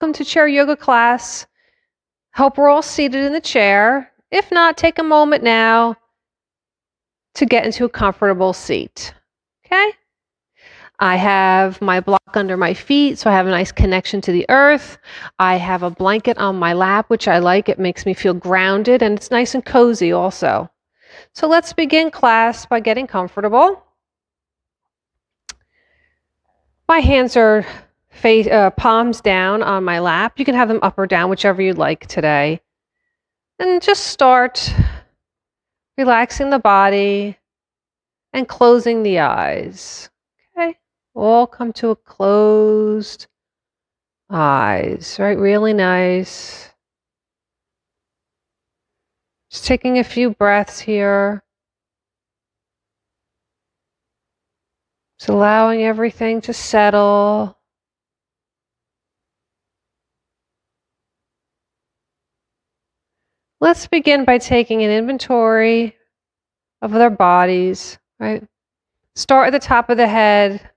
Welcome to chair yoga class. Hope we're all seated in the chair. If not, take a moment now to get into a comfortable seat. Okay? I have my block under my feet, so I have a nice connection to the earth. I have a blanket on my lap, which I like. It makes me feel grounded, and it's nice and cozy also. So let's begin class by getting comfortable. My hands are palms down on my lap. You can have them up or down, whichever you'd like today. And just start relaxing the body and closing the eyes. Okay? All come to a closed eyes, right? Really nice. Just taking a few breaths here. Just allowing everything to settle. Let's begin by taking an inventory of their bodies, right? Start at the top of the head,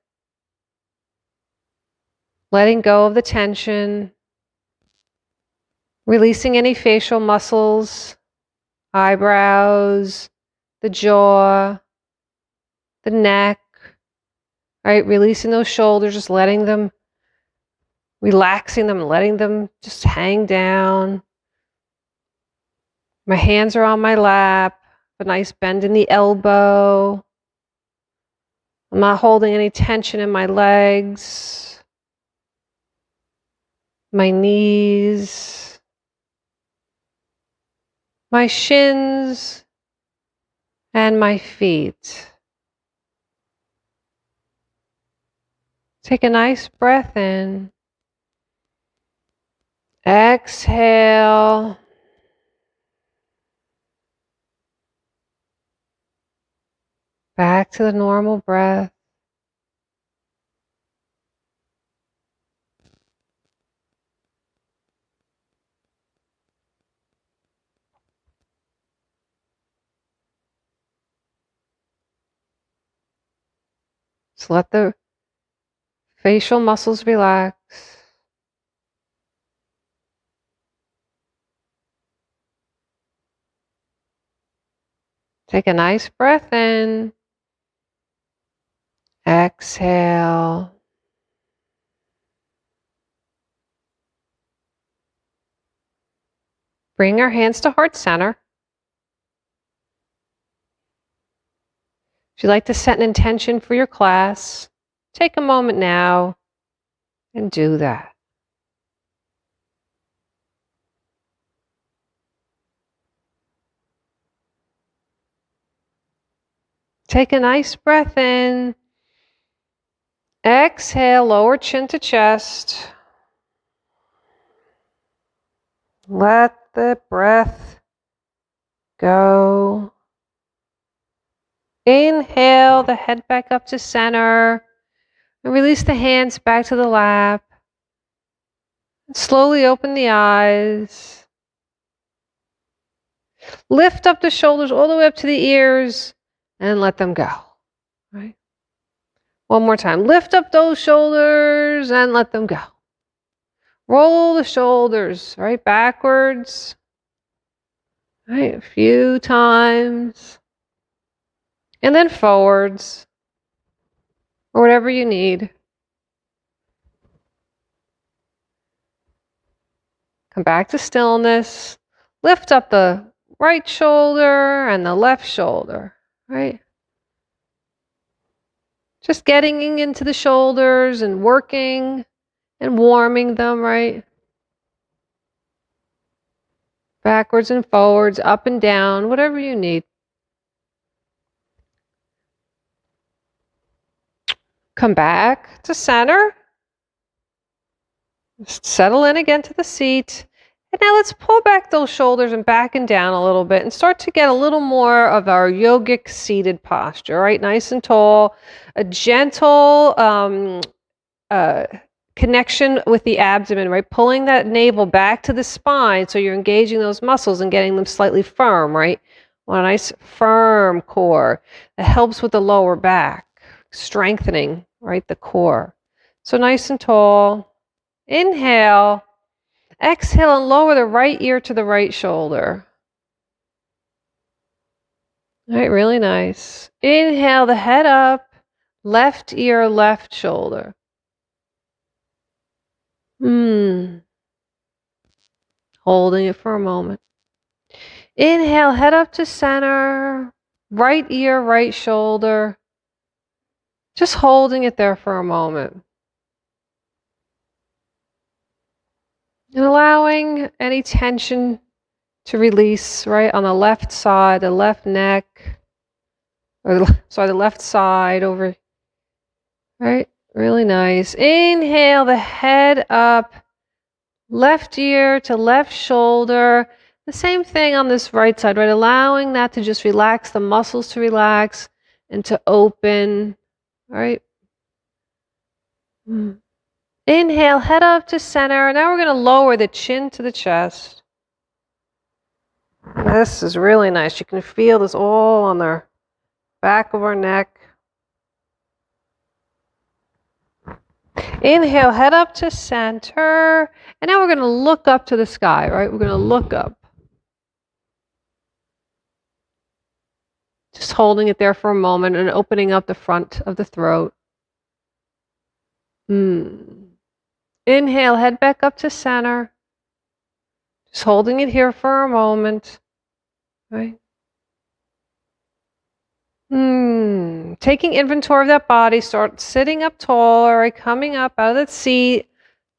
letting go of the tension, releasing any facial muscles, eyebrows, the jaw, the neck, right? Releasing those shoulders, just letting them, relaxing them, letting them just hang down. My hands are on my lap, a nice bend in the elbow. I'm not holding any tension in my legs, my knees, my shins, and my feet. Take a nice breath in. Exhale. Back to the normal breath. Just let the facial muscles relax. Take a nice breath in. Exhale. Bring our hands to heart center. If you'd like to set an intention for your class, take a moment now and do that. Take a nice breath in. Exhale, lower chin to chest. Let the breath go. Inhale the head back up to center. And release the hands back to the lap. And slowly open the eyes. Lift up the shoulders all the way up to the ears and let them go. Right? One more time. Lift up those shoulders and let them go. Roll the shoulders right backwards. Right, a few times. And then forwards. Or whatever you need. Come back to stillness. Lift up the right shoulder and the left shoulder, right? Just getting into the shoulders and working and warming them, right? Backwards and forwards, up and down, whatever you need. Come back to center. Just settle in again to the seat. And now let's pull back those shoulders and back and down a little bit and start to get a little more of our yogic seated posture, right? Nice and tall. A gentle connection with the abdomen, right? Pulling that navel back to the spine so you're engaging those muscles and getting them slightly firm, right? Want a nice firm core. That helps with the lower back, strengthening, right, the core. So nice and tall. Inhale. Exhale and lower the right ear to the right shoulder. All right, really nice. Inhale the head up, left ear, left shoulder. Holding it for a moment. Inhale, head up to center, right ear, right shoulder. Just holding it there for a moment. And allowing any tension to release right on the left side, the left neck, or the left side over, right? Really nice. Inhale the head up, left ear to left shoulder. The same thing on this right side, right? Allowing that to just relax, the muscles to relax and to open, right? Inhale, head up to center. Now we're going to lower the chin to the chest. This is really nice. You can feel this all on the back of our neck. Inhale, head up to center. And now we're going to look up to the sky, right? We're going to look up. Just holding it there for a moment and opening up the front of the throat. Inhale, head back up to center. Just holding it here for a moment. Right? Taking inventory of that body. Start sitting up tall, right? Coming up out of that seat.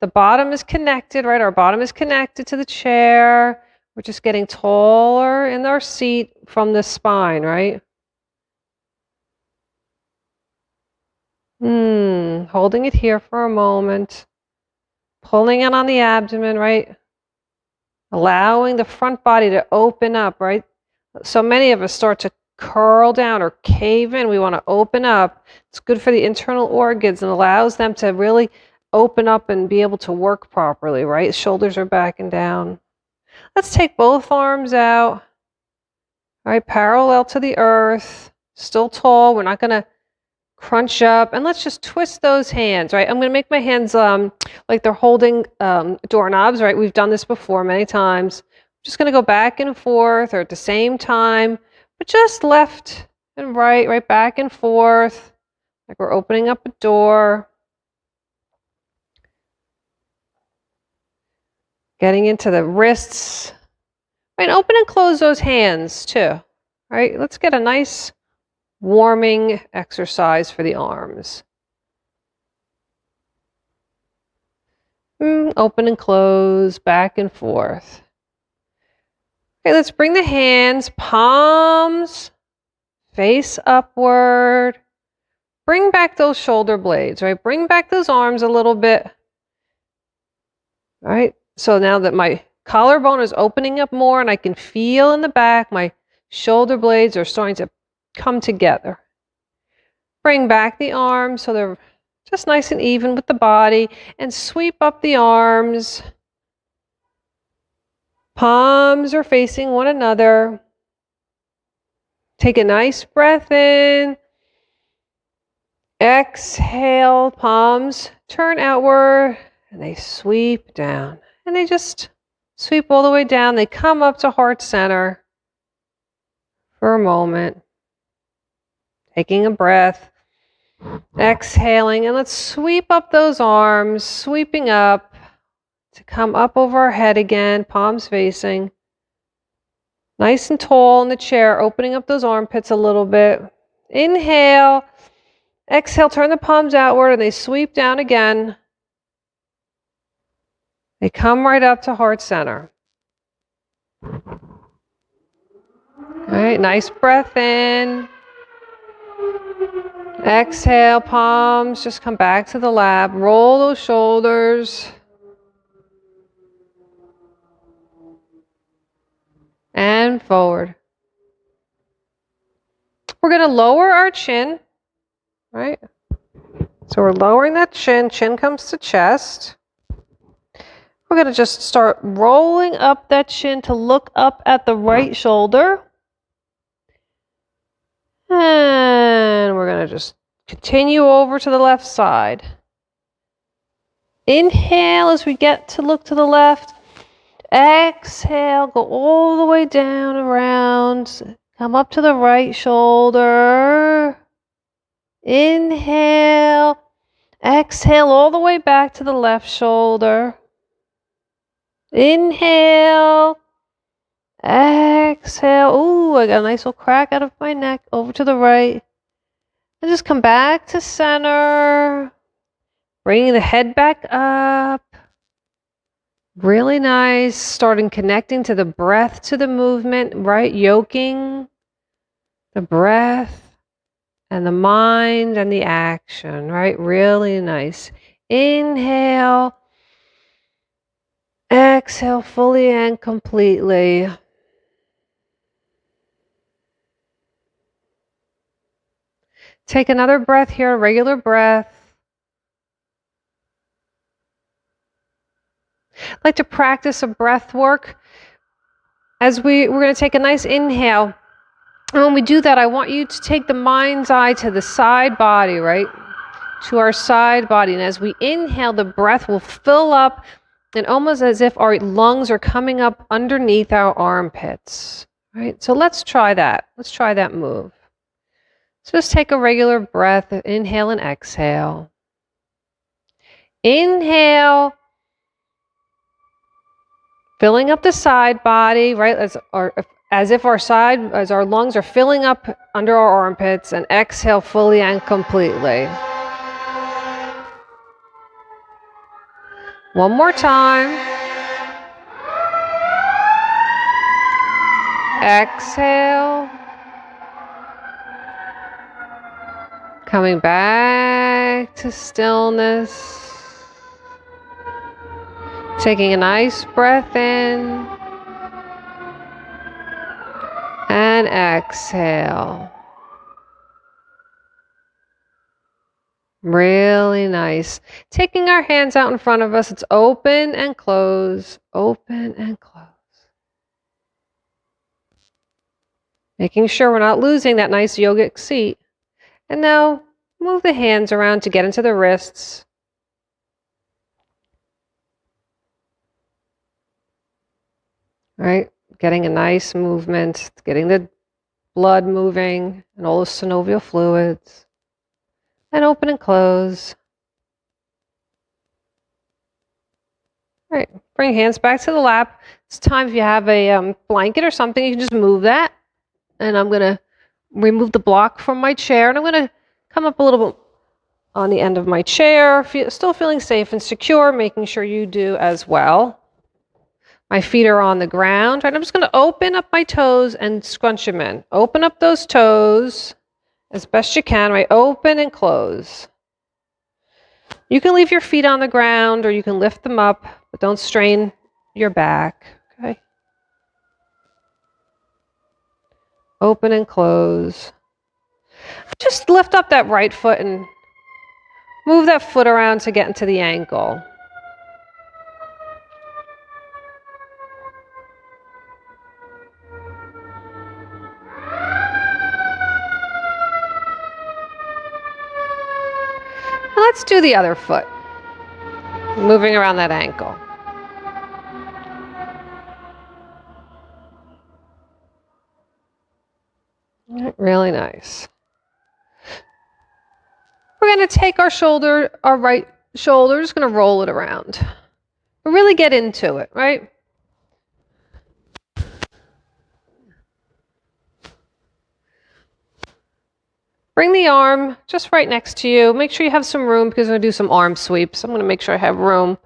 The bottom is connected, right? Our bottom is connected to the chair. We're just getting taller in our seat from the spine, right? Holding it here for a moment. Pulling in on the abdomen, right? Allowing the front body to open up, right? So many of us start to curl down or cave in. We want to open up. It's good for the internal organs and allows them to really open up and be able to work properly, right? Shoulders are back and down. Let's take both arms out. All right, parallel to the earth. Still tall. We're not going to crunch up. And let's just twist those hands, right? I'm going to make my hands like they're holding doorknobs, right? We've done this before many times. Just going to go back and forth or at the same time, but just left and right, right back and forth, like we're opening up a door. Getting into the wrists. Right, open and close those hands too. All right, let's get a nice warming exercise for the arms. Open and close, back and forth. Okay, let's bring the hands, palms, face upward. Bring back those shoulder blades, right? Bring back those arms a little bit. All right, so now that my collarbone is opening up more and I can feel in the back, my shoulder blades are starting to come together. Bring back the arms so they're just nice and even with the body and sweep up the arms. Palms are facing one another. Take a nice breath in. Exhale, palms turn outward and they sweep down. And they just sweep all the way down. They come up to heart center for a moment. Taking a breath. Exhaling, and let's sweep up those arms, sweeping up to come up over our head again, palms facing. Nice and tall in the chair, opening up those armpits a little bit. Inhale. Exhale, turn the palms outward and they sweep down again. They come right up to heart center. All right, nice breath in. Exhale, palms just come back to the lap. Roll those shoulders. And forward. We're going to lower our chin, right? So we're lowering that chin. Chin comes to chest. We're going to just start rolling up that chin to look up at the right shoulder. And we're going to just continue over to the left side. Inhale as we get to look to the left. Exhale, go all the way down around. Come up to the right shoulder. Inhale. Exhale all the way back to the left shoulder. Inhale. Exhale. Ooh, I got a nice little crack out of my neck. Over to the right. And just come back to center. Bringing the head back up. Really nice. Starting connecting to the breath, to the movement, right? Yoking the breath and the mind and the action, right? Really nice. Inhale. Exhale fully and completely. Take another breath here, a regular breath. I'd like to practice a breath work as we're going to take a nice inhale. And when we do that, I want you to take the mind's eye to the side body, right? To our side body. And as we inhale, the breath will fill up and almost as if our lungs are coming up underneath our armpits, right? So let's try that. Let's try that move. So just take a regular breath, inhale and exhale. Inhale, filling up the side body, right? As if our lungs are filling up under our armpits, and exhale fully and completely. One more time. Exhale. Coming back to stillness. Taking a nice breath in. And exhale. Really nice. Taking our hands out in front of us, it's open and close, open and close. Making sure we're not losing that nice yogic seat. And now move the hands around to get into the wrists. Right? Getting a nice movement, getting the blood moving and all the synovial fluids. And open and close. All right, bring hands back to the lap. It's time if you have a blanket or something, you can just move that. And I'm going to remove the block from my chair, and I'm going to come up a little bit on the end of my chair, still feeling safe and secure, making sure you do as well. My feet are on the ground, right? I'm just going to open up my toes and scrunch them in. Open up those toes as best you can, right? Open and close. You can leave your feet on the ground or you can lift them up, but don't strain your back, okay? Open and close. Just lift up that right foot and move that foot around to get into the ankle. Now let's do the other foot. Moving around that ankle. Really nice. We're going to take our right shoulder, just going to roll it around. Really get into it, right? Bring the arm just right next to you. Make sure you have some room because I'm going to do some arm sweeps. I'm going to make sure I have room.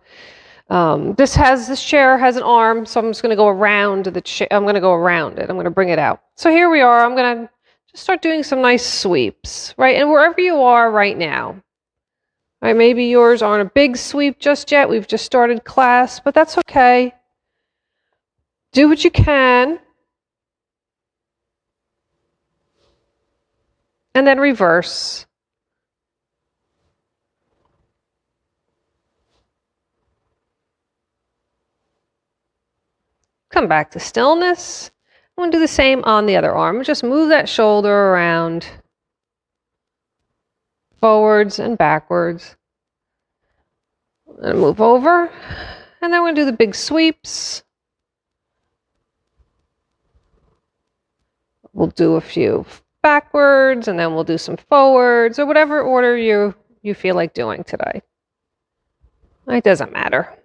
This chair has an arm, so I'm just going to go around the chair. I'm going to go around it. I'm going to bring it out. So here we are. I'm going to just start doing some nice sweeps, right? And wherever you are right now, right? Maybe yours aren't a big sweep just yet. We've just started class, but that's okay. Do what you can. And then reverse. Come back to stillness. I'm going to do the same on the other arm. Just move that shoulder around, forwards and backwards. And move over. And then we're going to do the big sweeps. We'll do a few backwards, and then we'll do some forwards, or whatever order you feel like doing today. It doesn't matter.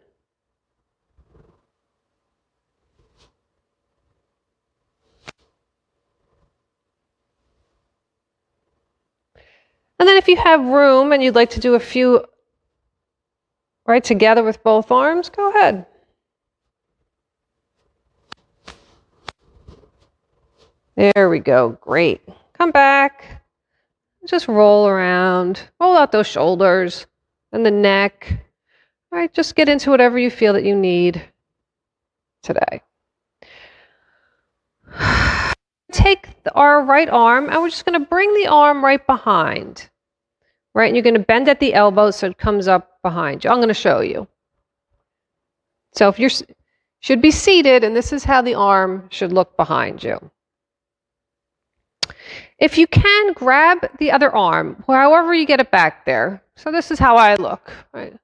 And then if you have room and you'd like to do a few right together with both arms, go ahead. There we go. Great. Come back. Just roll around. Roll out those shoulders and the neck. All right, just get into whatever you feel that you need today. Take our right arm, and we're just going to bring the arm right behind. Right, and you're going to bend at the elbow so it comes up behind you. I'm going to show you. So if you should be seated, and this is how the arm should look behind you. If you can, grab the other arm, however you get it back there. So this is how I look. Right?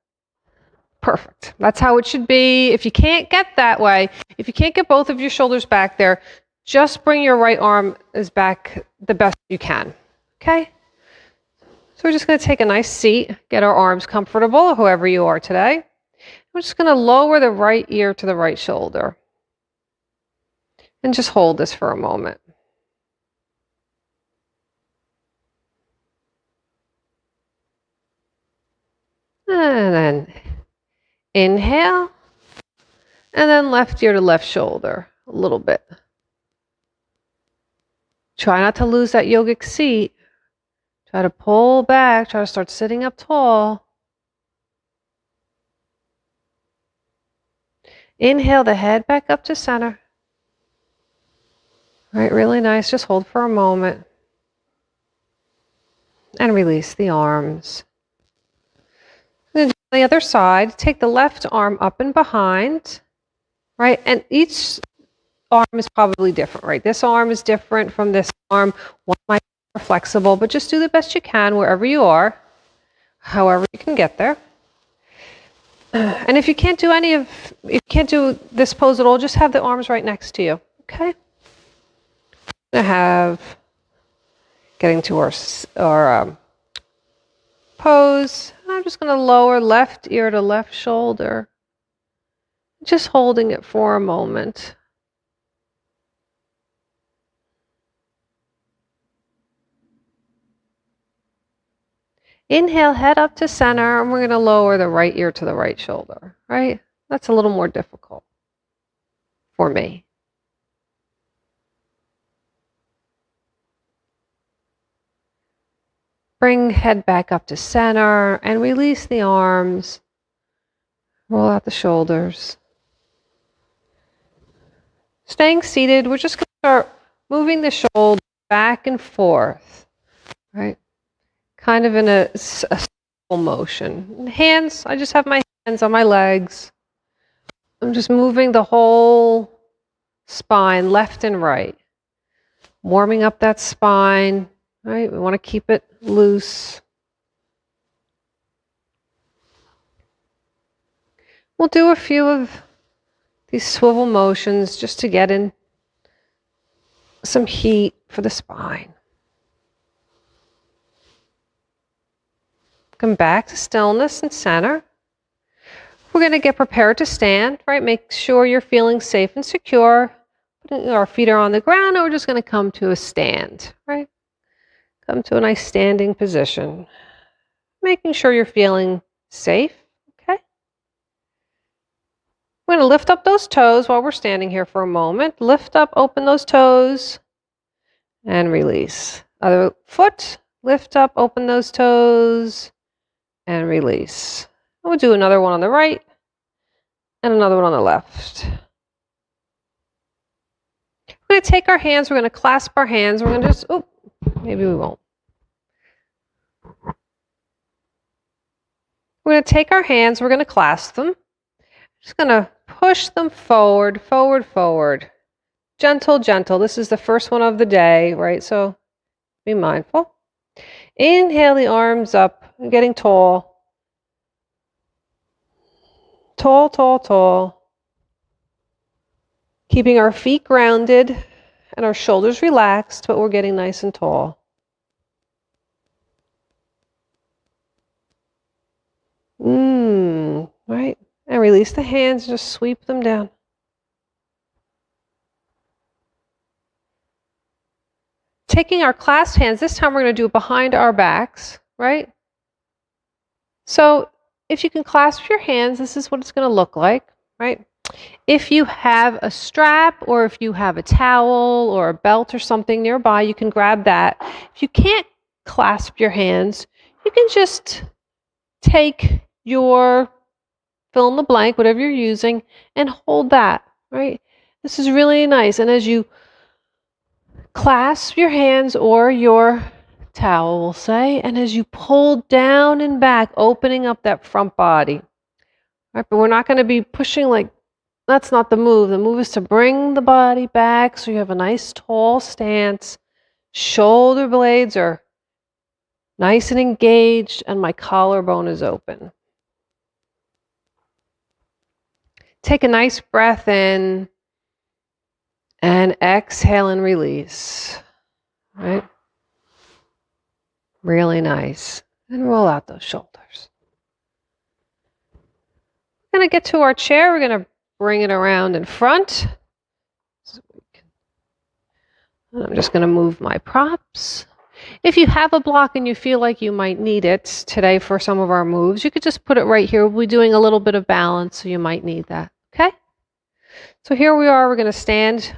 Perfect. That's how it should be. If you can't get that way, if you can't get both of your shoulders back there, just bring your right arm as back the best you can. Okay? So we're just going to take a nice seat, get our arms comfortable, whoever you are today. We're just going to lower the right ear to the right shoulder. And just hold this for a moment. And then inhale. And then left ear to left shoulder, a little bit. Try not to lose that yogic seat. Try to pull back, try to start sitting up tall. Inhale the head back up to center. All right, really nice. Just hold for a moment. And release the arms. And then on the other side, take the left arm up and behind. Right, and each arm is probably different, right? This arm is different from this arm. One might be more flexible, but just do the best you can wherever you are, however you can get there. And if you can't do this pose at all, just have the arms right next to you, okay? We're gonna getting to our pose. I'm just gonna lower left ear to left shoulder. Just holding it for a moment. Inhale, head up to center, and we're going to lower the right ear to the right shoulder, right? That's a little more difficult for me. Bring head back up to center and release the arms. Roll out the shoulders. Staying seated, we're just going to start moving the shoulders back and forth, right? Kind of in a circle motion. Hands, I just have my hands on my legs. I'm just moving the whole spine left and right. Warming up that spine, right? We want to keep it loose. We'll do a few of these swivel motions just to get in some heat for the spine. Come back to stillness and center. We're going to get prepared to stand, right? Make sure you're feeling safe and secure. Our feet are on the ground, and we're just going to come to a stand, right? Come to a nice standing position. Making sure you're feeling safe, okay? We're going to lift up those toes while we're standing here for a moment. Lift up, open those toes, and release. Other foot, lift up, open those toes, and release. We'll do another one on the right and another one on the left. We're going to take our hands, we're going to clasp our hands, we're going to just, oh, maybe we won't. We're going to take our hands, we're going to clasp them. Just going to push them forward, forward, forward. Gentle, gentle. This is the first one of the day, right? So be mindful. Inhale the arms up, getting tall. Tall, tall, tall. Keeping our feet grounded and our shoulders relaxed, but we're getting nice and tall. Right. And release the hands, just sweep them down. Taking our clasped hands, this time we're going to do it behind our backs, right? So if you can clasp your hands, this is what it's going to look like, right? If you have a strap or if you have a towel or a belt or something nearby, you can grab that. If you can't clasp your hands, you can just take your fill in the blank, whatever you're using, and hold that, right? This is really nice. And as you clasp your hands or your towel, we'll say, and as you pull down and back, opening up that front body, right? But we're not going to be pushing like, that's not the move. The move is to bring the body back so you have a nice tall stance. Shoulder blades are nice and engaged, and my collarbone is open. Take a nice breath in and exhale and release. Right? Really nice. And roll out those shoulders. We're going to get to our chair. We're going to bring it around in front. And I'm just going to move my props. If you have a block and you feel like you might need it today for some of our moves, you could just put it right here. We'll be doing a little bit of balance, so you might need that. Okay? So here we are. We're going to stand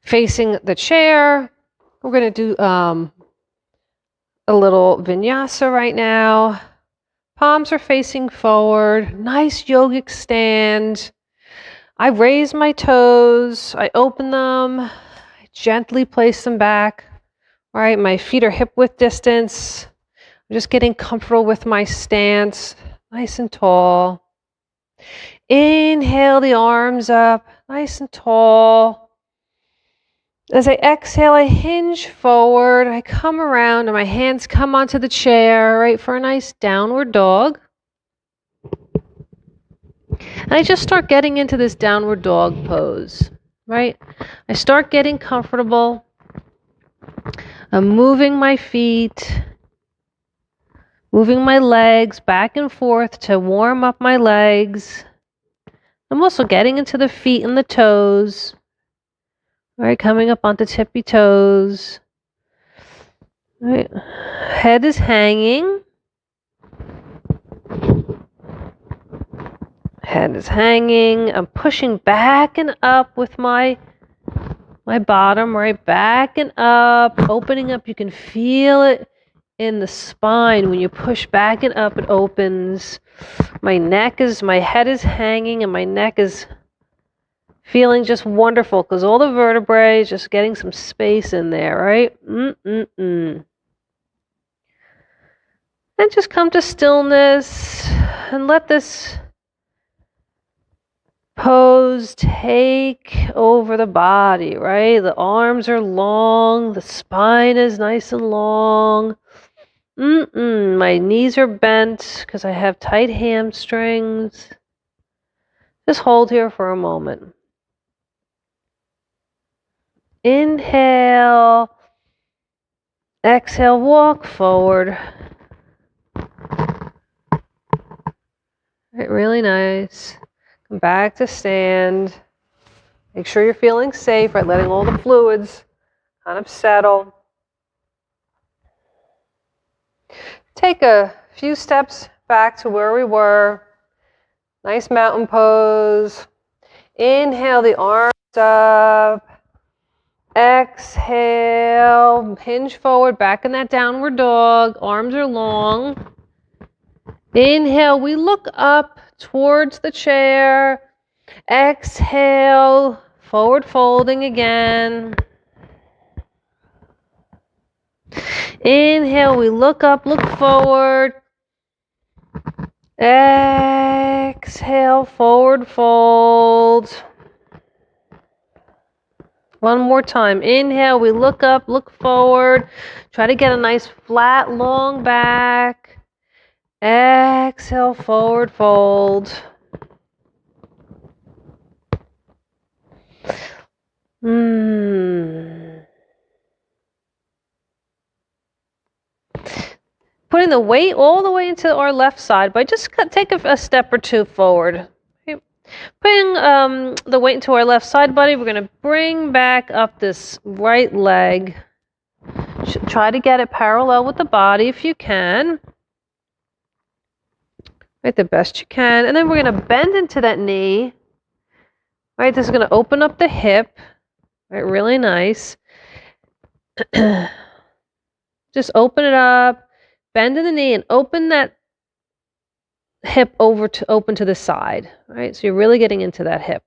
facing the chair. We're going to do a little vinyasa right now. Palms are facing forward. Nice yogic stand. I raise my toes. I open them. I gently place them back. All right, my feet are hip width distance. I'm just getting comfortable with my stance. Nice and tall. Inhale the arms up. Nice and tall. As I exhale, I hinge forward. I come around and my hands come onto the chair, right, for a nice downward dog. And I just start getting into this downward dog pose, right? I start getting comfortable. I'm moving my feet, moving my legs back and forth to warm up my legs. I'm also getting into the feet and the toes. All right, coming up onto tippy toes. All right. Head is hanging. Head is hanging. I'm pushing back and up with my bottom, right? Back and up, opening up. You can feel it in the spine. When you push back and up, it opens. My head is hanging and my neck is feeling just wonderful because all the vertebrae is just getting some space in there, right? And just come to stillness and let this pose take over the body, right? The arms are long, the spine is nice and long. My knees are bent because I have tight hamstrings. Just hold here for a moment. Inhale. Exhale, walk forward. Right, really nice. Come back to stand. Make sure you're feeling safe, right? Letting all the fluids kind of settle. Take a few steps back to where we were. Nice mountain pose. Inhale the arms up. Exhale. Hinge forward, back in that downward dog. Arms are long. Inhale, we look up towards the chair. Exhale, forward folding again. Inhale, we look up, look forward. Exhale, forward fold. One more time. Inhale, we look up, look forward. Try to get a nice flat, long back. Exhale, forward fold. putting the weight all the way into our left side, but just take a step or two forward. Okay. Putting the weight into our left side body, we're going to bring back up this right leg. Try to get it parallel with the body if you can. Right, the best you can. And then we're going to bend into that knee. Right, this is going to open up the hip. Right, really nice. Just open it up, bend in the knee, and open that hip open to the side. Right, so you're really getting into that hip.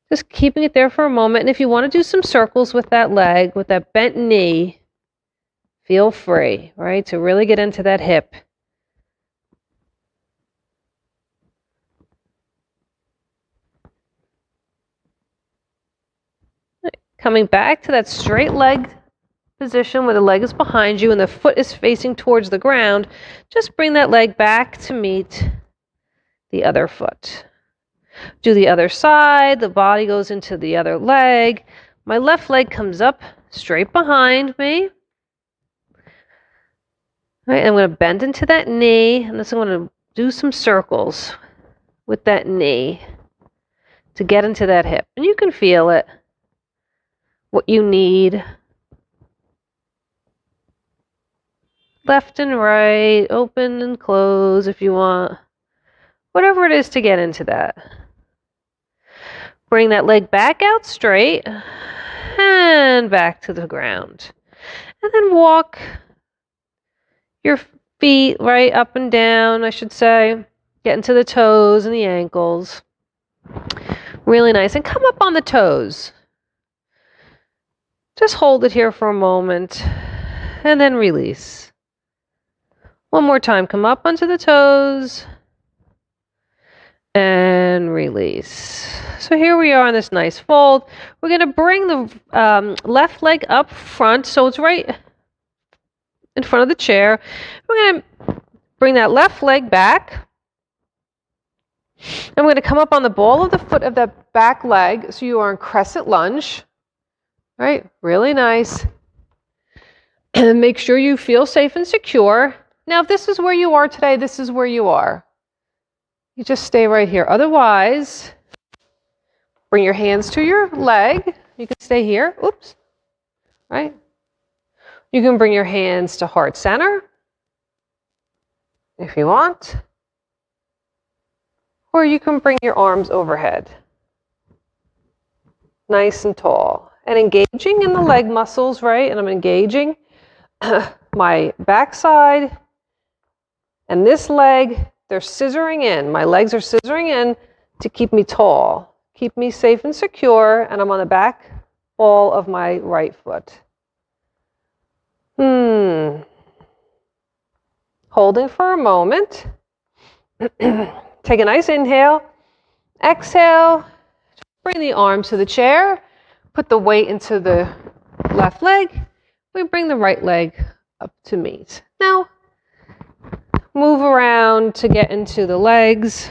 Just keeping it there for a moment. And if you want to do some circles with that leg, with that bent knee, feel free, right, to really get into that hip. Coming back to that straight leg position where the leg is behind you and the foot is facing towards the ground, just bring that leg back to meet the other foot. Do the other side, the body goes into the other leg. My left leg comes up straight behind me. All right, I'm going to bend into that knee, and this I'm going to do some circles with that knee to get into that hip. And you can feel it, what you need. Left and right, open and close if you want. Whatever it is to get into that. Bring that leg back out straight and back to the ground. And then walk your feet right up and down, I should say. Get into the toes and the ankles. Really nice. And come up on the toes. Just hold it here for a moment and then release. One more time. Come up onto the toes and release. So here we are on this nice fold. We're going to bring the left leg up front, so it's right in front of the chair. We're going to bring that left leg back. And we're going to come up on the ball of the foot of that back leg, so you are in crescent lunge. Right? Really nice. And make sure you feel safe and secure. Now, if this is where you are today, this is where you are. You just stay right here. Otherwise, bring your hands to your leg. You can stay here. Oops. Right? You can bring your hands to heart center if you want. Or you can bring your arms overhead. Nice and tall. And engaging in the leg muscles, right? And I'm engaging my backside and this leg. They're scissoring in. My legs are scissoring in to keep me tall, keep me safe and secure, and I'm on the back ball of my right foot. Holding for a moment. Take a nice inhale. Exhale. Bring the arms to the chair. Put the weight into the left leg. We bring the right leg up to meet. Now, move around to get into the legs.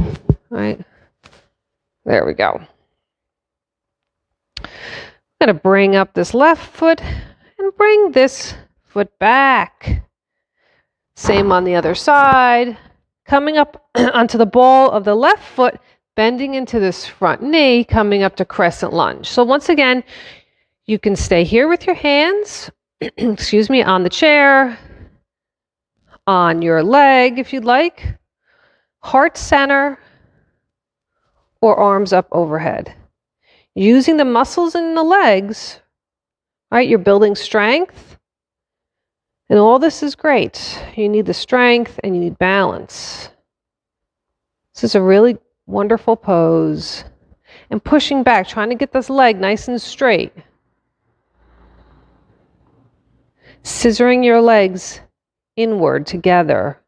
All right. There we go. I'm going to bring up this left foot and bring this foot back. Same on the other side. Coming up onto the ball of the left foot, bending into this front knee, coming up to crescent lunge. So once again, you can stay here with your hands, excuse me, on the chair, on your leg if you'd like, heart center, or arms up overhead. Using the muscles in the legs, right? You're building strength, and all this is great. You need the strength and you need balance. This is a really wonderful pose. And pushing back, trying to get this leg nice and straight. Scissoring your legs inward together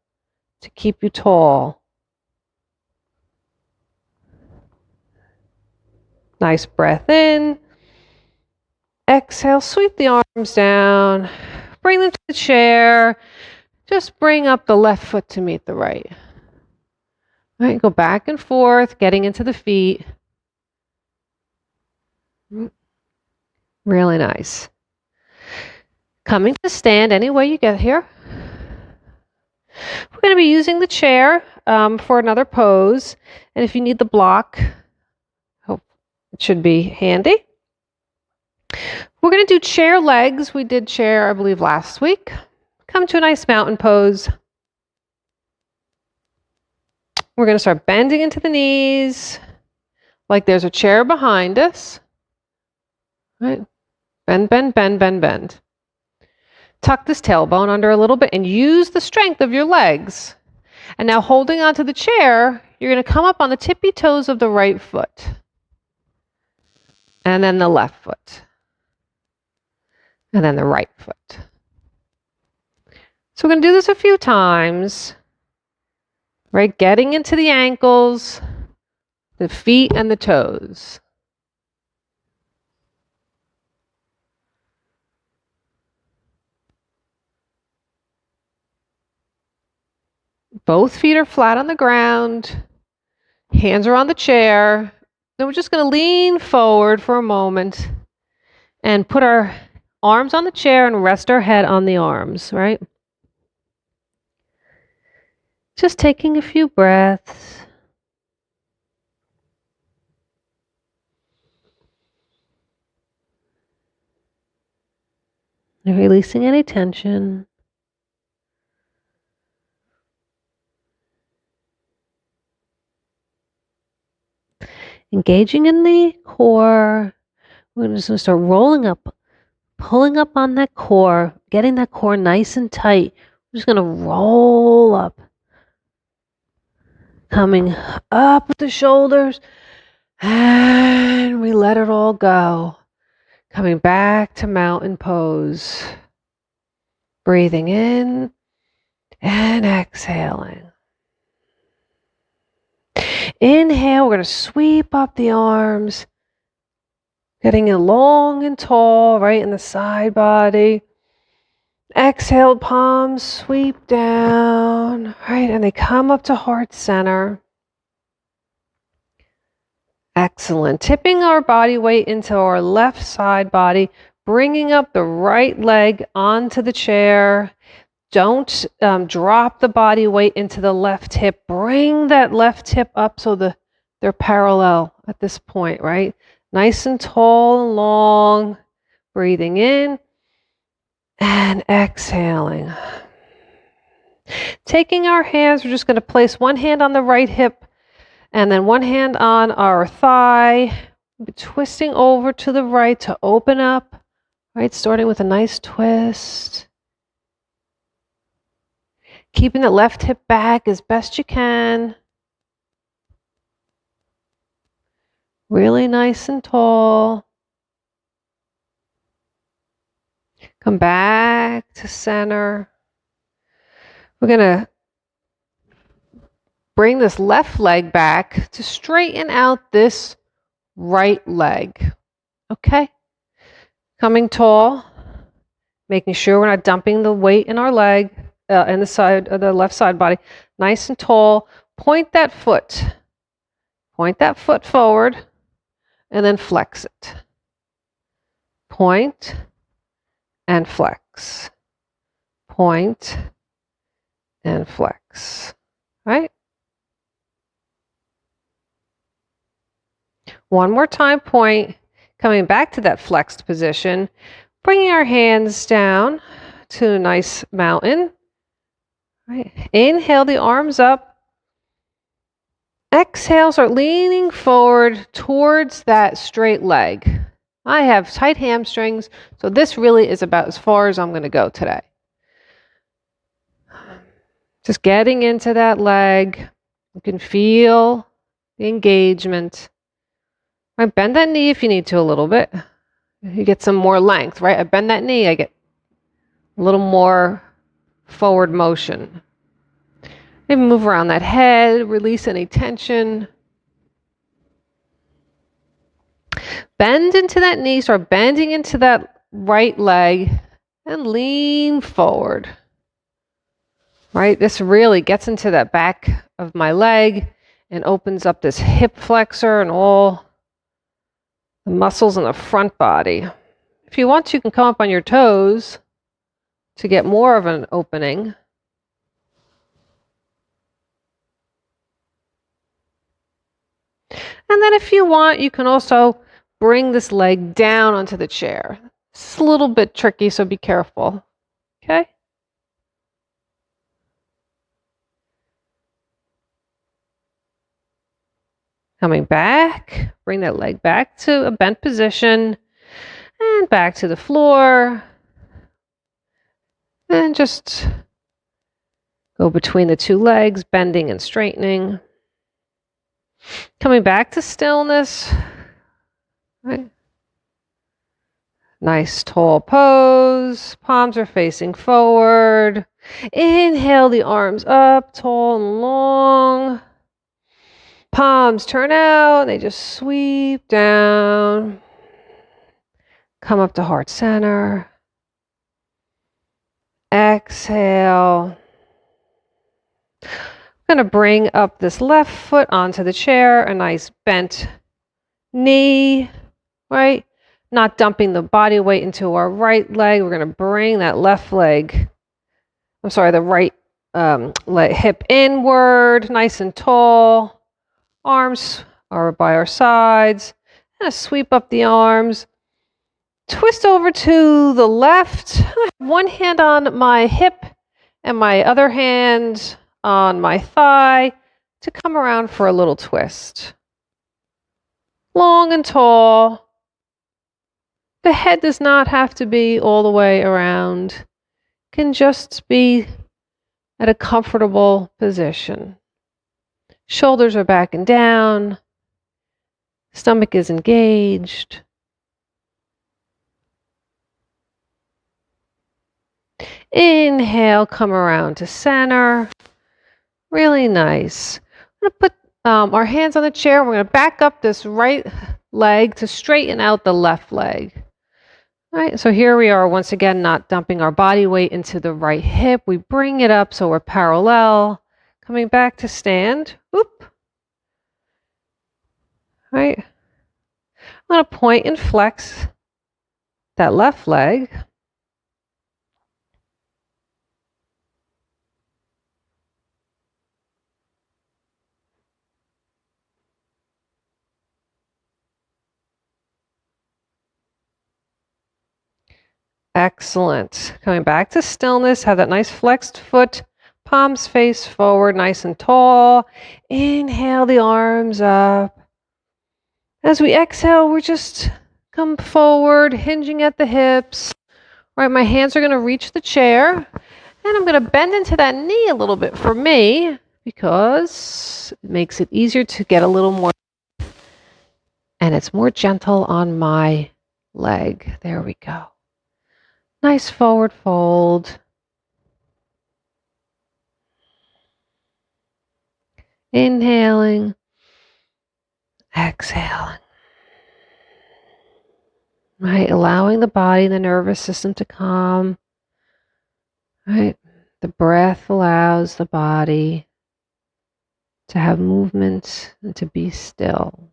to keep you tall. Nice breath in. Exhale, sweep the arms down. Bring them to the chair. Just bring up the left foot to meet the right. All right, go back and forth, getting into the feet. Really nice. Coming to stand any way you get here. We're going to be using the chair for another pose. And if you need the block, hope it should be handy. We're going to do chair legs. We did chair, I believe, last week. Come to a nice mountain pose. We're going to start bending into the knees like there's a chair behind us. Right? Bend, bend, bend, bend, bend. Tuck this tailbone under a little bit and use the strength of your legs. And now holding onto the chair, you're going to come up on the tippy toes of the right foot. And then the left foot. And then the right foot. So we're going to do this a few times. Right? Getting into the ankles, the feet, and the toes. Both feet are flat on the ground. Hands are on the chair. Then we're just going to lean forward for a moment and put our arms on the chair and rest our head on the arms, right? Just taking a few breaths. And releasing any tension. Engaging in the core. We're just going to start rolling up, pulling up on that core, getting that core nice and tight. We're just going to roll up. Coming up with the shoulders. And we let it all go. Coming back to mountain pose. Breathing in and exhaling. Inhale, we're going to sweep up the arms. Getting it long and tall, right in the side body. Exhale, palms sweep down, right, and they come up to heart center. Excellent. Tipping our body weight into our left side body, bringing up the right leg onto the chair. Don't drop the body weight into the left hip. Bring that left hip up so they're parallel at this point, right? Nice and tall and long. Breathing in and exhaling. Taking our hands, we're just going to place one hand on the right hip and then one hand on our thigh. Twisting over to the right to open up, right? Starting with a nice twist. Keeping the left hip back as best you can. Really nice and tall. Come back to center. We're going to bring this left leg back to straighten out this right leg. Okay? Coming tall. Making sure we're not dumping the weight in our leg, in the side of the left side body. Nice and tall. Point that foot. Point that foot forward. And then flex it. Point and flex. Point and flex. Right? One more time, point. Coming back to that flexed position. Bringing our hands down to a nice mountain. Right? Inhale the arms up. Exhale, start leaning forward towards that straight leg. I have tight hamstrings, so this really is about as far as I'm going to go today. Just getting into that leg. You can feel the engagement. Right, bend that knee if you need to a little bit. You get some more length, right? I bend that knee, I get a little more forward motion. Maybe move around that head, release any tension. Bend into that knee, start bending into that right leg, and lean forward. Right? This really gets into that back of my leg and opens up this hip flexor and all the muscles in the front body. If you want to, you can come up on your toes. to get more of an opening. And then if you want, you can also bring this leg down onto the chair. It's a little bit tricky, so be careful. Okay? Coming back, bring that leg back to a bent position and back to the floor. And just go between the two legs, bending and straightening. Coming back to stillness. Right. Nice tall pose. Palms are facing forward. Inhale the arms up, tall and long. Palms turn out. They just sweep down. Come up to heart center. Exhale. I'm going to bring up this left foot onto the chair, a nice bent knee, right? Not dumping the body weight into our right leg. We're going to bring that left leg, the right hip inward, nice and tall. Arms are by our sides. Kind of sweep up the arms. Twist over to the left. I have one hand on my hip and my other hand on my thigh to come around for a little twist. Long and tall. The head does not have to be all the way around. It can just be at a comfortable position. Shoulders are back and down. Stomach is engaged. Inhale, come around to center. Really nice. I'm going to put our hands on the chair. We're going to back up this right leg to straighten out the left leg. All right, so here we are once again, not dumping our body weight into the right hip. We bring it up so we're parallel. Coming back to stand. Oop. All right. I'm going to point and flex that left leg. Excellent. Coming back to stillness, have that nice flexed foot, palms face forward, nice and tall. Inhale the arms up. As we exhale, we're just come forward, hinging at the hips. All right, my hands are going to reach the chair, and I'm going to bend into that knee a little bit for me because it makes it easier to get a little more, and it's more gentle on my leg. There we go. Nice forward fold. Inhaling. Exhaling. Right, allowing the body and the nervous system to calm. Right, the breath allows the body to have movement and to be still.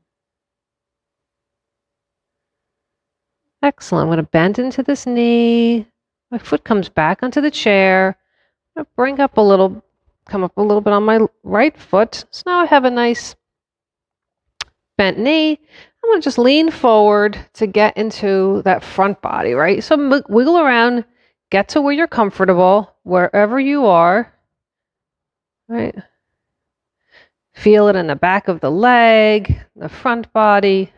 Excellent. I'm going to bend into this knee. My foot comes back onto the chair. I'm going to bring up a little, come up a little bit on my right foot. So now I have a nice bent knee. I'm going to just lean forward to get into that front body, right? So wiggle around, get to where you're comfortable, wherever you are, right? Feel it in the back of the leg, the front body.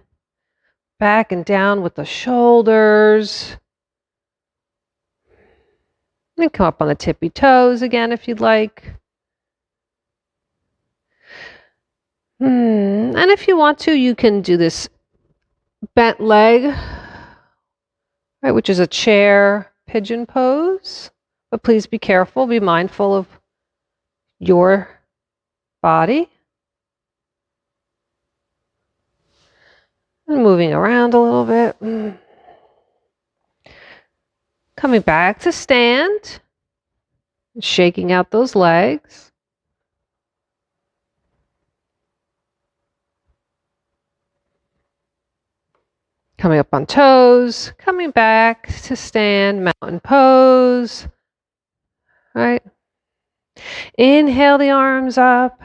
Back and down with the shoulders. And come up on the tippy toes again if you'd like. And if you want to, you can do this bent leg, right, which is a chair pigeon pose. But please be careful, be mindful of your body. And moving around a little bit. Coming back to stand. Shaking out those legs. Coming up on toes. Coming back to stand, mountain pose. right? Inhale the arms up.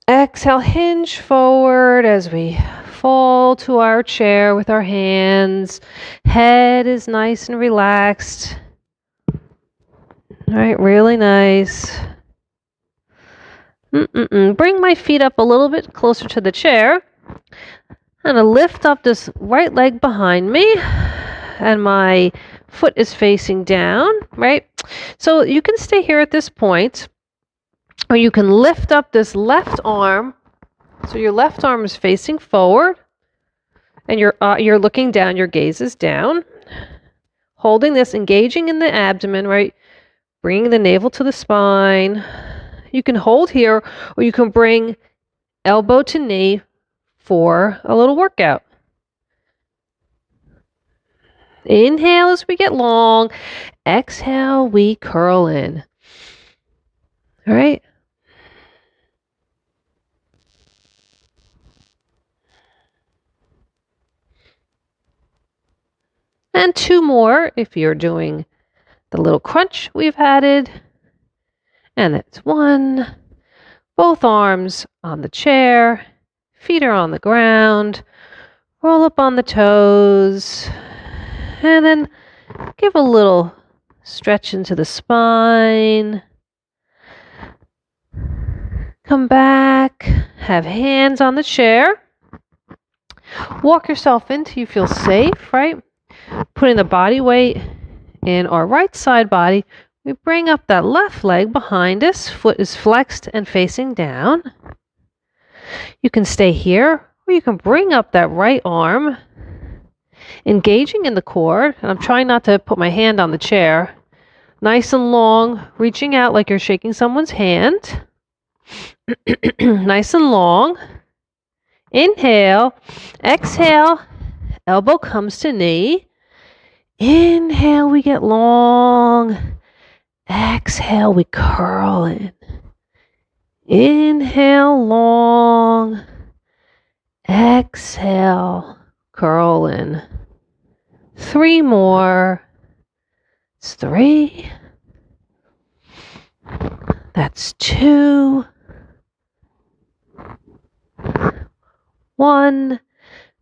Exhale, hinge forward as we fall to our chair with our hands. Head is nice and relaxed. All right, really nice. Bring my feet up a little bit closer to the chair. I'm going to lift up this right leg behind me, and my foot is facing down, right? So you can stay here at this point, or you can lift up this left arm. So your left arm is facing forward, and you're looking down. Your gaze is down. Holding this, engaging in the abdomen, right? Bringing the navel to the spine. You can hold here, or you can bring elbow to knee for a little workout. Inhale as we get long. Exhale, we curl in. All right. And 2 more if you're doing the little crunch we've added. And that's 1. Both arms on the chair. Feet are on the ground. Roll up on the toes. And then give a little stretch into the spine. Come back. Have hands on the chair. Walk yourself in till you feel safe, right? Putting the body weight in our right side body. We bring up that left leg behind us. Foot is flexed and facing down. You can stay here, or you can bring up that right arm, engaging in the core. And I'm trying not to put my hand on the chair. Nice and long, reaching out like you're shaking someone's hand. Nice and long. Inhale. Exhale. Elbow comes to knee. Inhale, we get long. Exhale, we curl in. Inhale, long. Exhale, curl in. 3 more. It's 3. That's 2. 1.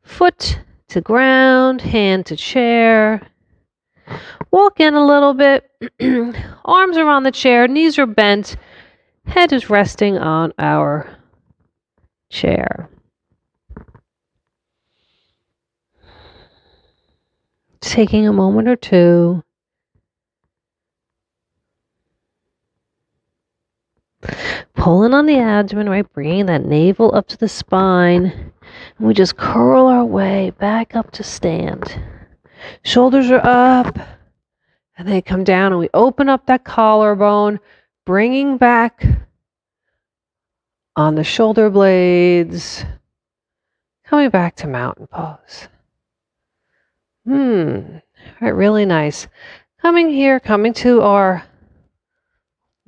Foot to ground, hand to chair. Walk in a little bit. Arms are on the chair, knees are bent, head is resting on our chair. Taking a moment or 2. Pulling on the abdomen, right? Bringing that navel up to the spine. And we just curl our way back up to stand. Shoulders are up. And they come down, and we open up that collarbone, bringing back on the shoulder blades. Coming back to mountain pose. All right, really nice. Coming here, coming to our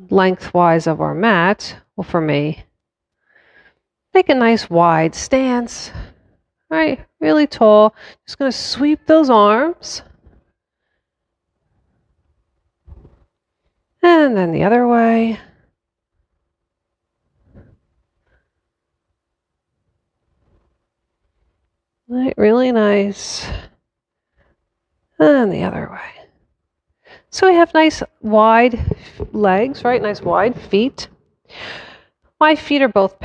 lengthwise of our mat. Well, for me, make a nice wide stance. Right, really tall. Just going to sweep those arms. And then the other way. Right, really nice. And the other way. So we have nice wide legs, right? Nice wide feet. My feet are both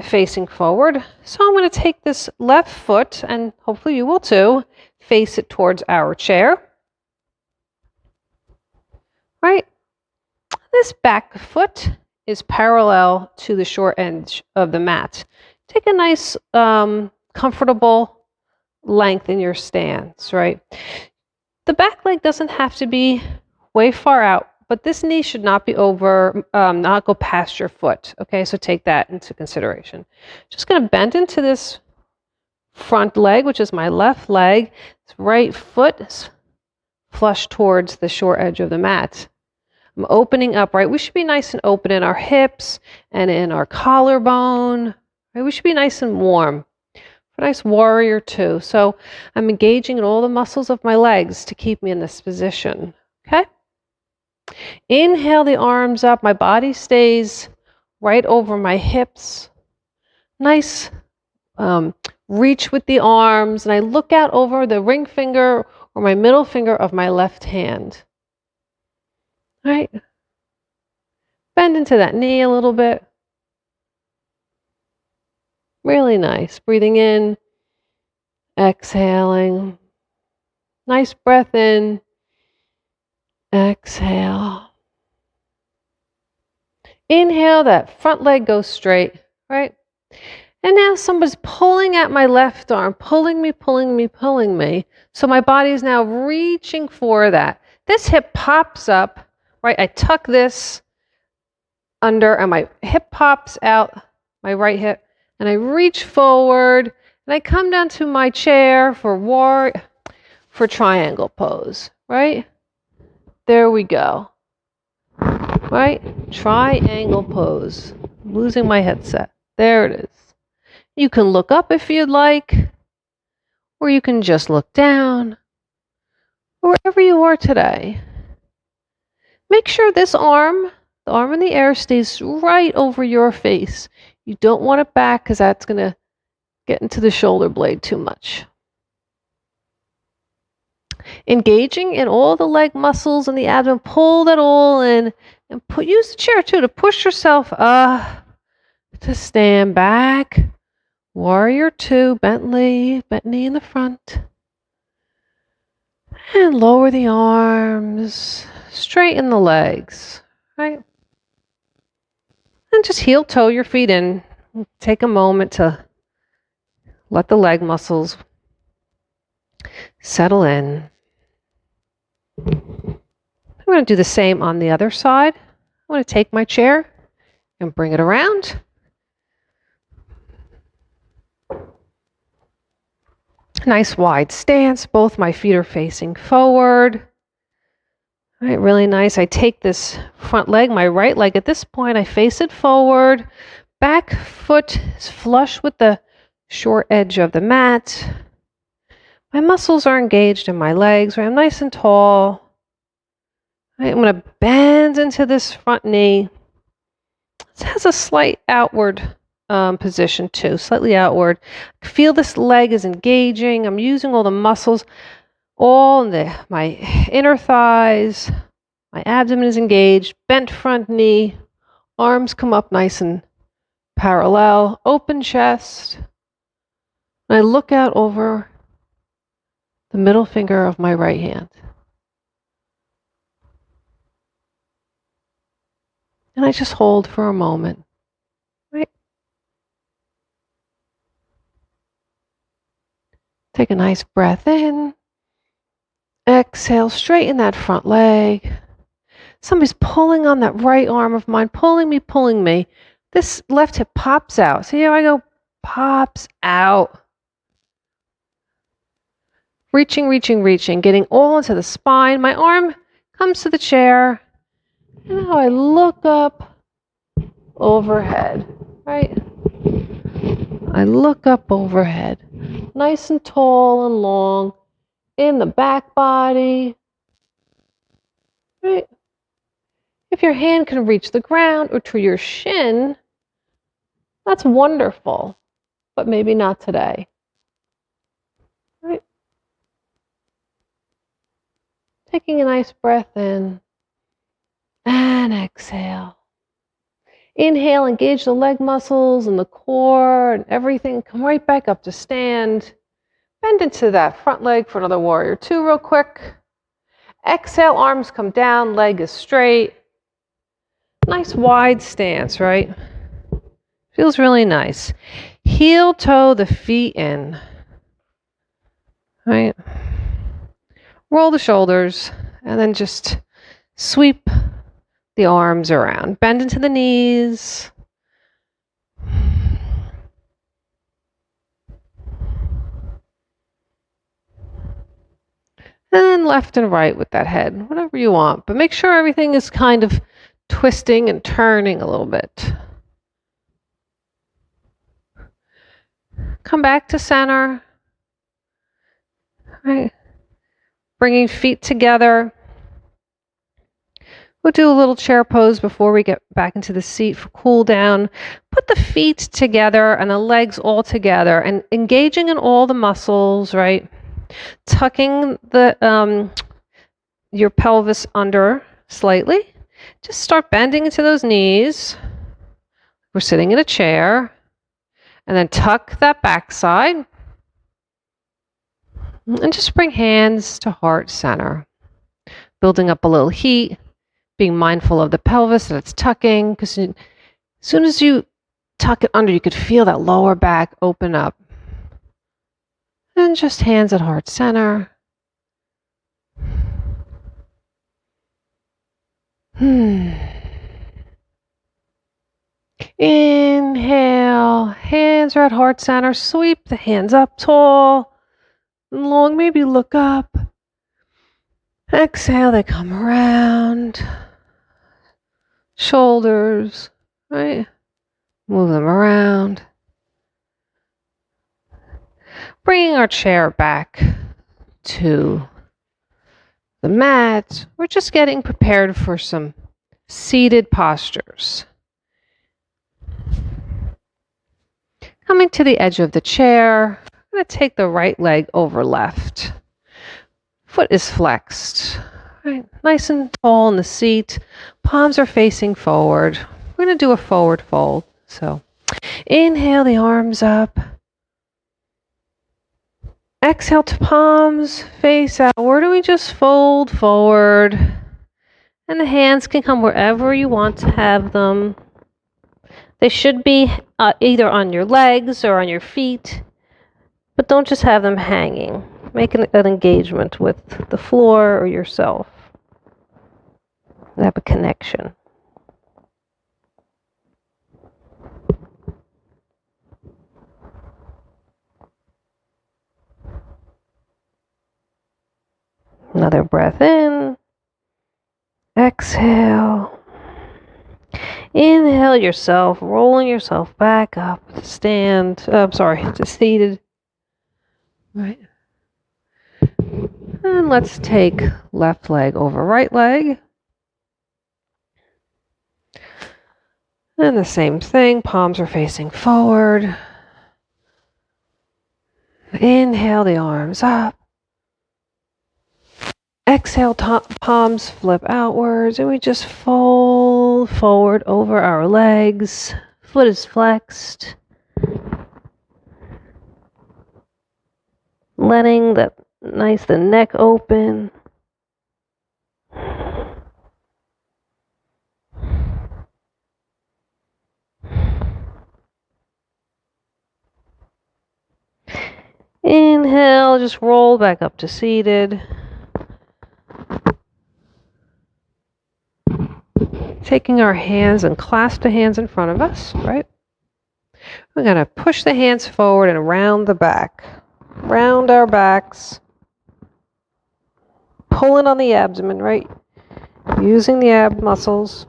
facing forward. So I'm going to take this left foot, and hopefully you will too, face it towards our chair. Right? This back foot is parallel to the short edge of the mat. Take a nice, comfortable length in your stance, right? The back leg doesn't have to be way far out, but this knee should not be not go past your foot. Okay, so take that into consideration. Just going to bend into this front leg, which is my left leg. This right foot is flush towards the short edge of the mat. I'm opening up, right? We should be nice and open in our hips and in our collarbone. Right? We should be nice and warm. A nice warrior too. So I'm engaging in all the muscles of my legs to keep me in this position. Okay? Inhale the arms up. My body stays right over my hips. Nice reach with the arms. And I look out over the ring finger or my middle finger of my left hand. All right. Bend into that knee a little bit. Really nice. Breathing in, exhaling. Nice breath in, exhale. Inhale, that front leg goes straight, right? And now somebody's pulling at my left arm, pulling me, pulling me, pulling me. So my body is now reaching for that. This hip pops up, right? I tuck this under and my hip pops out, my right hip, and I reach forward and I come down to my chair for triangle pose, right? There we go. Right? Triangle pose. I'm losing my headset. There it is. You can look up if you'd like, or you can just look down, wherever you are today. Make sure this arm, the arm in the air, stays right over your face. You don't want it back because that's going to get into the shoulder blade too much. Engaging in all the leg muscles and the abdomen, pull that all in and use the chair too to push yourself up to stand back. Warrior 2, bent knee in the front. And lower the arms, straighten the legs, right? And just heel toe your feet in. Take a moment to let the leg muscles settle in. I'm going to do the same on the other side. I'm going to take my chair and bring it around. Nice wide stance. Both my feet are facing forward. All right, really nice. I take this front leg, my right leg. At this point, I face it forward. Back foot is flush with the short edge of the mat. My muscles are engaged in my legs. Right? I'm nice and tall. Right, I'm going to bend into this front knee. It has a slight outward position too, slightly outward. Feel this leg is engaging. I'm using all the muscles, all in my inner thighs. My abdomen is engaged. Bent front knee. Arms come up nice and parallel. Open chest. And I look out over the middle finger of my right hand. And I just hold for a moment. Right? Take a nice breath in. Exhale, straighten that front leg. Somebody's pulling on that right arm of mine, pulling me. This left hip pops out. See how I go? Pops out. Reaching, getting all into the spine. My arm comes to the chair. And now I look up overhead, right? I look up overhead. Nice and tall and long in the back body, right? If your hand can reach the ground or to your shin, that's wonderful, but maybe not today, right? Taking a nice breath in and exhale. Inhale, engage the leg muscles and the core and everything. Come right back up to stand. Bend into that front leg for another warrior 2 real quick. Exhale, arms come down, leg is straight. Nice wide stance, right? Feels really nice. Heel toe the feet in. Right? Roll the shoulders and then just sweep the arms around. Bend into the knees. And then left and right with that head, whatever you want. But make sure everything is kind of twisting and turning a little bit. Come back to center. Right. Bringing feet together. We'll do a little chair pose before we get back into the seat for cool down. Put the feet together and the legs all together and engaging in all the muscles, right? Tucking the your pelvis under slightly. Just start bending into those knees. We're sitting in a chair. And then tuck that backside. And just bring hands to heart center. Building up a little heat. Being mindful of the pelvis that it's tucking. Because as soon as you tuck it under, you could feel that lower back open up. And just hands at heart center. Inhale, hands are at heart center. Sweep the hands up tall and long. Maybe look up. Exhale, they come around. Shoulders, right? Move them around. Bringing our chair back to the mat. We're just getting prepared for some seated postures. Coming to the edge of the chair, I'm going to take the right leg over left. Foot is flexed. Right, nice and tall in the seat. Palms are facing forward. We're going to do a forward fold. So inhale the arms up. Exhale to palms face outward, and we just fold forward. And the hands can come wherever you want to have them. They should be either on your legs or on your feet, but don't just have them hanging. Make an engagement with the floor or yourself. Have a connection. Another breath in. Exhale. Inhale yourself, rolling yourself back up to stand. To seated. Right. And let's take left leg over right leg. And the same thing, palms are facing forward. Inhale the arms up. Exhale, palms flip outwards, and we just fold forward over our legs. Foot is flexed. Letting the neck open. Inhale, just roll back up to seated. Taking our hands and clasp the hands in front of us, right? We're going to push the hands forward and around the back. Round our backs. Pulling on the abdomen, right? Using the ab muscles.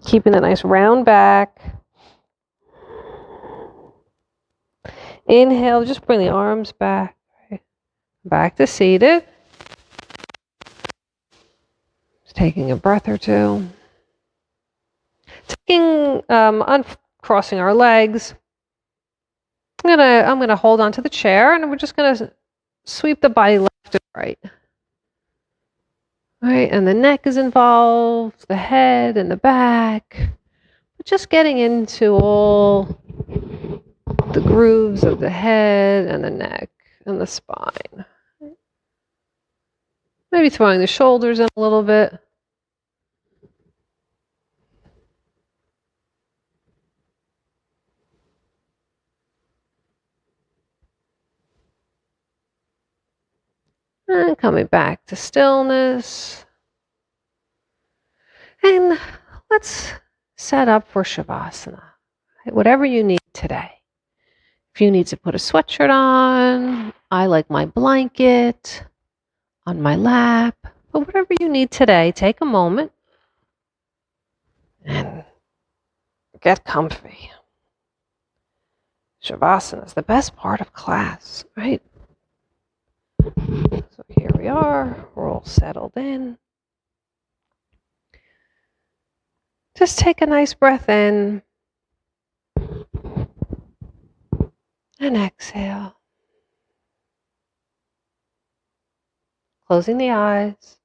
Keeping a nice round back. Inhale, just bring the arms back. Right? Back to seated. Just taking a breath or two. Uncrossing our legs. I'm gonna hold on to the chair, and we're just gonna sweep the body left and right. All right, and the neck is involved, the head and the back. But just getting into all the grooves of the head and the neck and the spine. Maybe throwing the shoulders in a little bit. And coming back to stillness. And let's set up for Shavasana. Whatever you need today. If you need to put a sweatshirt on, I like my blanket on my lap. But whatever you need today, take a moment and get comfy. Shavasana is the best part of class, right? So here we are, we're all settled in. Just take a nice breath in and exhale. Closing the eyes.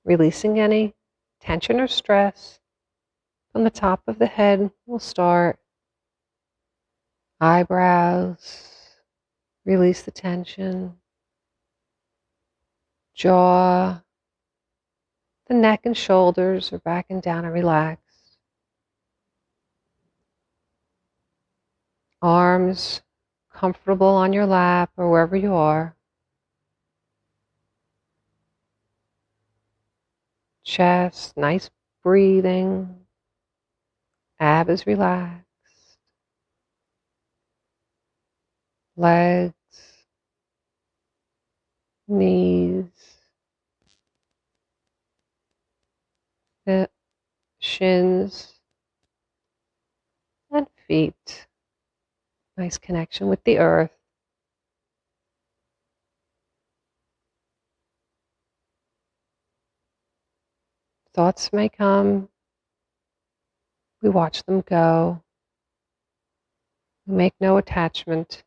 Releasing any tension or stress. From the top of the head, we'll start. Eyebrows. Release the tension. Jaw. The neck and shoulders are back and down and relaxed. Arms comfortable on your lap or wherever you are. Chest, nice breathing. Abs relaxed. Legs, knees, hips, shins, and feet. Nice connection with the earth. Thoughts may come. We watch them go. We make no attachment.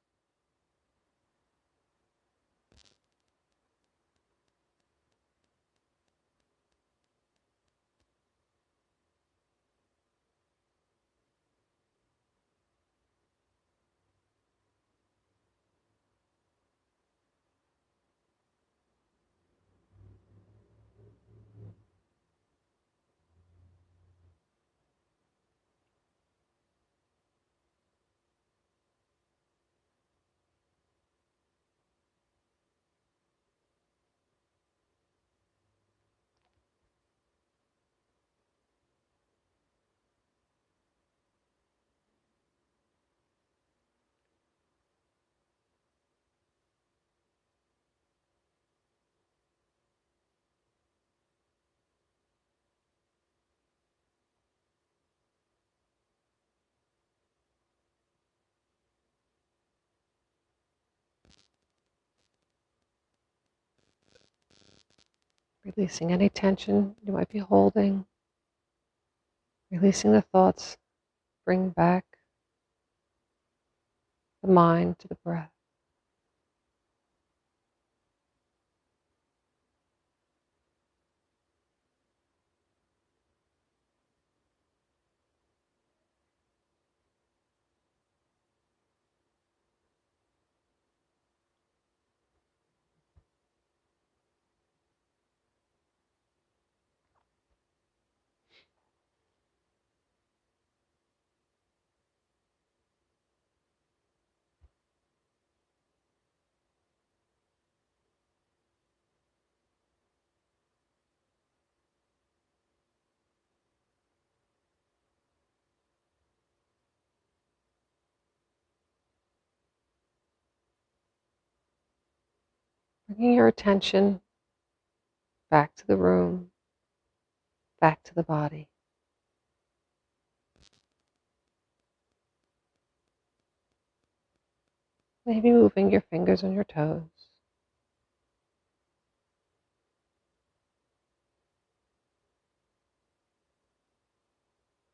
Releasing any tension you might be holding. Releasing the thoughts. Bring back the mind to the breath. Bringing your attention back to the room, back to the body. Maybe moving your fingers on your toes.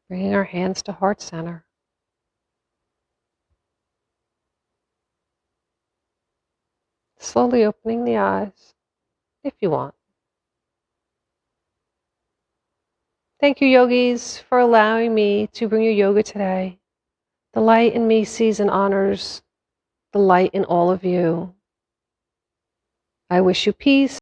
Bringing our hands to heart center. Slowly opening the eyes if you want. Thank you, yogis, for allowing me to bring you yoga today. The light in me sees and honors the light in all of you. I wish you peace.